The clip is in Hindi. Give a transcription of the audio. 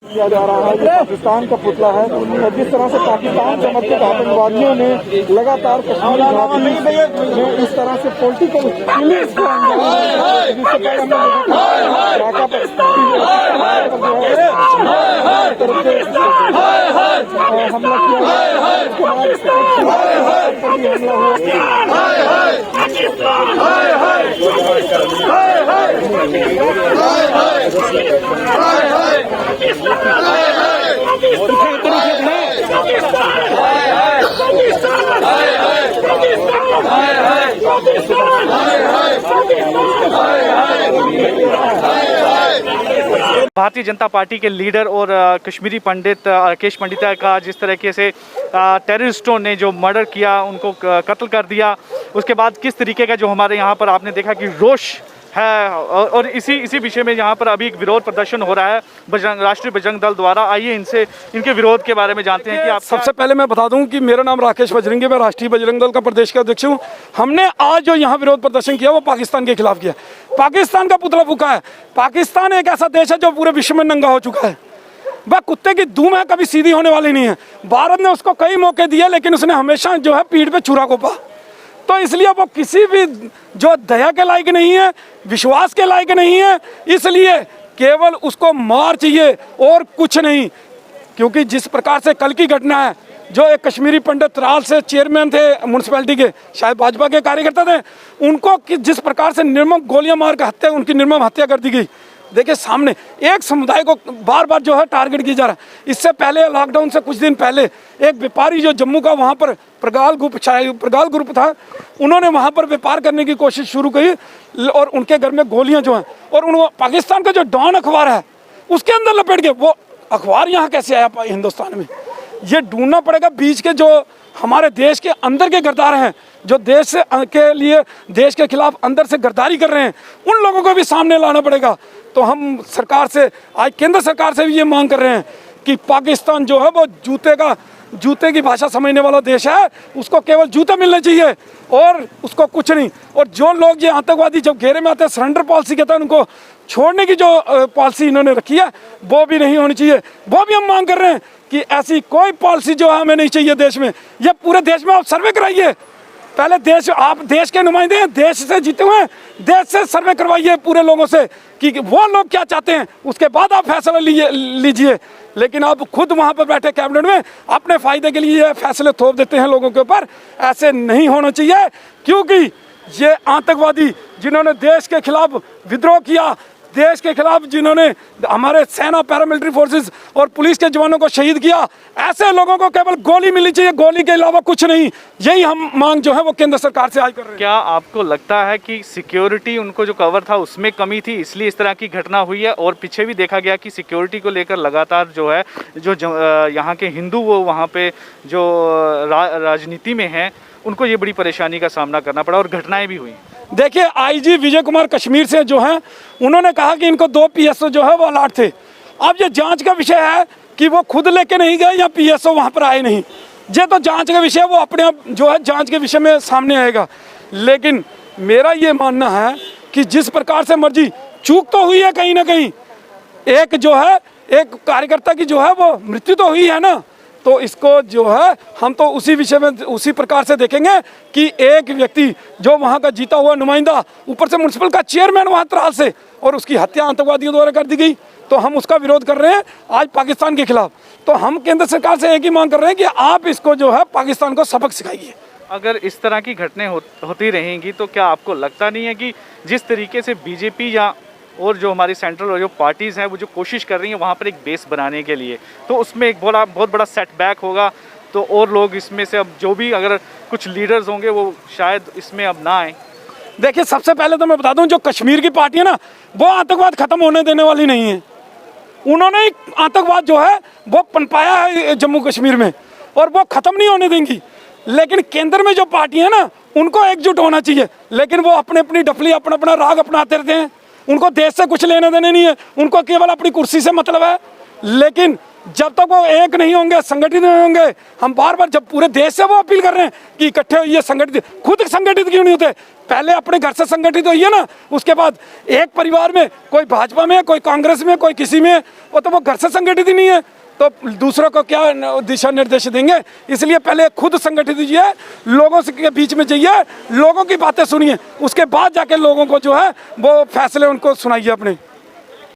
किया जा रहा है। ये पाकिस्तान का पुतला है और जिस तरह से पाकिस्तान समर्थित आतंकवादियों ने लगातार कश्मीर घाटी में इस तरह से पॉलिटिकल किलिंग्स को अंजाम दिया है, जिससे पहले हमने ढाका पर हमला किया, उसके बाद पर भी हमला भारतीय जनता पार्टी के लीडर और कश्मीरी पंडित राकेश पंडिता का जिस तरीके से टेररिस्टों ने जो मर्डर किया, उनको कत्ल कर दिया, उसके बाद किस तरीके का जो हमारे यहाँ पर आपने देखा कि रोष है और इसी विषय में यहाँ पर अभी एक विरोध प्रदर्शन हो रहा है राष्ट्रीय बजरंग दल द्वारा। आइए इनके विरोध के बारे में जानते हैं कि आप। सबसे पहले मैं बता दूं कि मेरा नाम राकेश बजरंगी, मैं राष्ट्रीय बजरंग दल का प्रदेश का अध्यक्ष हूं। हमने आज जो यहाँ विरोध प्रदर्शन किया वो पाकिस्तान के खिलाफ किया। पाकिस्तान का पुतला फूंका है। पाकिस्तान एक ऐसा देश है जो पूरे विश्व में नंगा हो चुका है। वह कुत्ते की दुम है, कभी सीधी होने वाली नहीं है। भारत ने उसको कई मौके दिए लेकिन उसने हमेशा जो है पीठ पे छुरा घोंपा। तो इसलिए वो किसी भी जो दया के लायक नहीं है, विश्वास के लायक नहीं है, इसलिए केवल उसको मार चाहिए और कुछ नहीं। क्योंकि जिस प्रकार से कल की घटना है, जो एक कश्मीरी पंडित त्राल से चेयरमैन थे म्यूनसिपैलिटी के, शायद भाजपा के कार्यकर्ता थे, उनको जिस प्रकार से निर्मम गोलियां मार कर हत्या, उनकी निर्मम हत्या कर दी गई। देखिए सामने एक समुदाय को बार बार जो है टारगेट किया जा रहा है। इससे पहले लॉकडाउन से कुछ दिन पहले एक व्यापारी जो जम्मू का वहाँ पर प्रगाल ग्रुप था, उन्होंने वहाँ पर व्यापार करने की कोशिश शुरू की और उनके घर में गोलियां जो हैं, और उन पाकिस्तान का जो डॉन अखबार है उसके अंदर लपेट के वो अखबार यहाँ कैसे आया हिंदुस्तान में, ये ढूंढना पड़ेगा। बीच के जो हमारे देश के अंदर के गद्दार हैं, जो देश से के लिए देश के खिलाफ अंदर से गद्दारी कर रहे हैं, उन लोगों को भी सामने लाना पड़ेगा। तो हम सरकार से, आज केंद्र सरकार से भी ये मांग कर रहे हैं कि पाकिस्तान जो है वो जूते की भाषा समझने वाला देश है, उसको केवल जूते मिलने चाहिए और उसको कुछ नहीं। और जो लोग ये आतंकवादी जब घेरे में आते हैं, सरेंडर पॉलिसी कहते हैं, उनको छोड़ने की जो पॉलिसी इन्होंने रखी है वो भी नहीं होनी चाहिए। वो भी हम मांग कर रहे हैं कि ऐसी कोई पॉलिसी जो है हमें नहीं चाहिए देश में। ये पूरे देश में आप सर्वे कराइए, पहले देश, आप देश के नुमाइंदे हैं, देश से जीते हुए हैं, देश से सर्वे करवाइए पूरे लोगों से कि वो लोग क्या चाहते हैं, उसके बाद आप फैसला लीजिए। लेकिन आप खुद वहाँ पर बैठे कैबिनेट में अपने फायदे के लिए ये फैसले थोप देते हैं लोगों के ऊपर। ऐसे नहीं होना चाहिए, क्योंकि ये आतंकवादी जिन्होंने देश के खिलाफ विद्रोह किया, देश के खिलाफ जिन्होंने हमारे सेना, पैरामिलिट्री फोर्सेस और पुलिस के जवानों को शहीद किया, ऐसे लोगों को केवल गोली मिलनी चाहिए, गोली के अलावा कुछ नहीं। यही हम मांग जो है वो केंद्र सरकार से आज कर रहे हैं। क्या आपको लगता है कि सिक्योरिटी उनको जो कवर था उसमें कमी थी, इसलिए इस तरह की घटना हुई है? और पीछे भी देखा गया कि सिक्योरिटी को लेकर लगातार जो है यहाँ के हिंदू वो वहाँ पे जो राजनीति में हैं, उनको ये बड़ी परेशानी का सामना करना पड़ा और घटनाएं भी हुई। देखिए आईजी विजय कुमार कश्मीर से जो है, उन्होंने कहा कि इनको 2 PSO जो है वो अलर्ट थे। अब ये जांच का विषय है कि वो खुद लेके नहीं गए या PSO वहां पर आए नहीं, ये तो जांच का विषय, वो अपने आप जो है जांच के विषय में सामने आएगा। लेकिन मेरा ये मानना है कि जिस प्रकार से मर्जी चूक तो हुई है कहीं ना कहीं, एक जो है एक कार्यकर्ता की जो है वो मृत्यु तो हुई है ना, तो इसको जो है हम तो उसी विषय में उसी प्रकार से देखेंगे कि एक व्यक्ति जो वहाँ का जीता हुआ नुमाइंदा, ऊपर से म्यूनसिपल का चेयरमैन वहाँ त्राल से, और उसकी हत्या आतंकवादियों द्वारा कर दी गई, तो हम उसका विरोध कर रहे हैं आज पाकिस्तान के खिलाफ। तो हम केंद्र सरकार से एक ही मांग कर रहे हैं कि आप इसको जो है पाकिस्तान को सबक सिखाइए। अगर इस तरह की घटनाएं होती रहेंगी तो क्या आपको लगता नहीं है कि जिस तरीके से बीजेपी या और जो हमारी सेंट्रल और जो पार्टीज़ हैं वो जो कोशिश कर रही हैं वहाँ पर एक बेस बनाने के लिए, तो उसमें एक बहुत बड़ा सेटबैक होगा, तो और लोग इसमें से अब जो भी अगर कुछ लीडर्स होंगे वो शायद इसमें अब ना आए? देखिए सबसे पहले तो मैं बता दूं, जो कश्मीर की पार्टी है ना, वो आतंकवाद खत्म होने देने वाली नहीं है। उन्होंने आतंकवाद जो है वो पनपाया है जम्मू कश्मीर में और वो खत्म नहीं होने देंगी। लेकिन केंद्र में जो पार्टी है ना, उनको एकजुट होना चाहिए, लेकिन वो अपनी डफली, अपना राग अपनाते रहते हैं। उनको देश से कुछ लेने देने नहीं है, उनको केवल अपनी कुर्सी से मतलब है। लेकिन जब तक वो एक नहीं होंगे, संगठित नहीं होंगे, हम बार बार जब पूरे देश से वो अपील कर रहे हैं कि इकट्ठे होइए, संगठित, खुद संगठित क्यों नहीं होते? पहले अपने घर से संगठित होइए ना, उसके बाद एक परिवार में कोई भाजपा में, कोई कांग्रेस में, कोई किसी में, वो घर से संगठित ही नहीं है, तो दूसरों को क्या दिशा निर्देश देंगे? इसलिए पहले खुद संगठित कीजिए, लोगों के बीच में जाइए, लोगों की बातें सुनिए, उसके बाद जाके लोगों को जो है वो फैसले उनको सुनाइए अपने।